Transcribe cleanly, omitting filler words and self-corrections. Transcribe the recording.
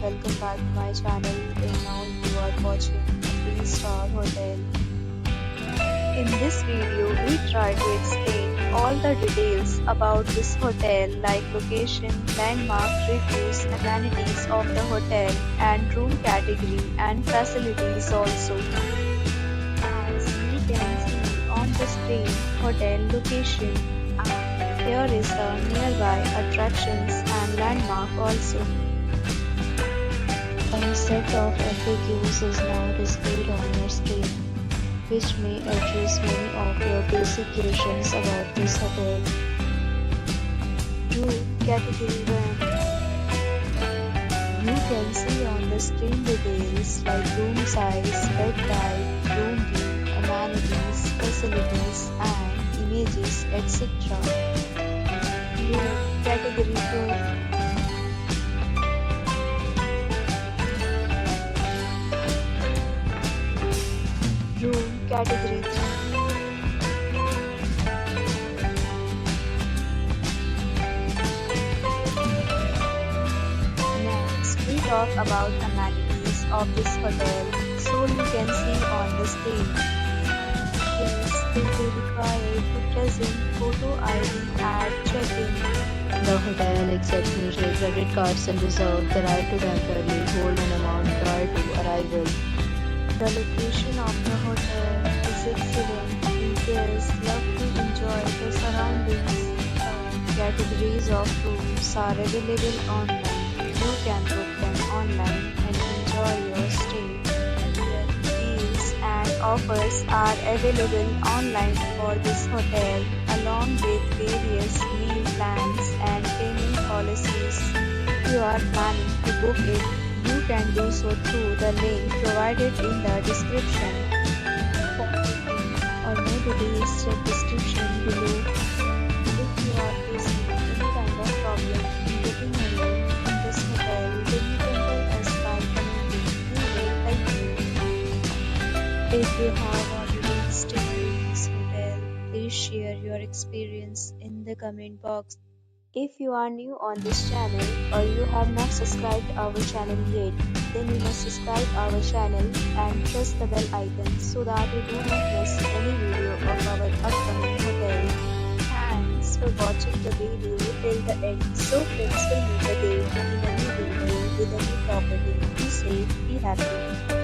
welcome back to my channel. And now you are watching a 3-star hotel. In this video, we try to explain all the details about this hotel like location, landmark, reviews, amenities of the hotel, and room category and facilities also. As you can see on the screen, hotel location. Here is the nearby attractions and landmark also. A set of FAQs is now displayed on your screen, which may address many of your basic questions about this hotel. Room category 1. You can see on the screen details like room size, bed type, room view, amenities, facilities, and images, etc. Room category 2. Room category 3. Next, we talk about amenities of this hotel, so you can see on the screen. Yes, they will require to present photo ID at check-in. The hotel accepts major credit cards and reserves the right to temporarily hold an amount prior to arrival. The location of the hotel is excellent. You guests love to enjoy the surroundings. Categories of rooms are available online. You can book them online and enjoy your stay. Deals and offers are available online for this hotel, along with various meal plans and payment policies. If you are planning to book it, you can do so through the link provided in the description. For booking or more details, check description below. If you are facing any kind of problem in getting a room in this hotel, then you can tell us by commenting. We will help you. If you have already stayed in this hotel, please share your experience in the comment box. If you are new on this channel or you have not subscribed our channel yet, then you must subscribe our channel and press the bell icon so that you do not miss any video of our upcoming hotel. Thanks for watching the video till the end. So friends, will meet again in a new video with a new property. Be safe, be happy.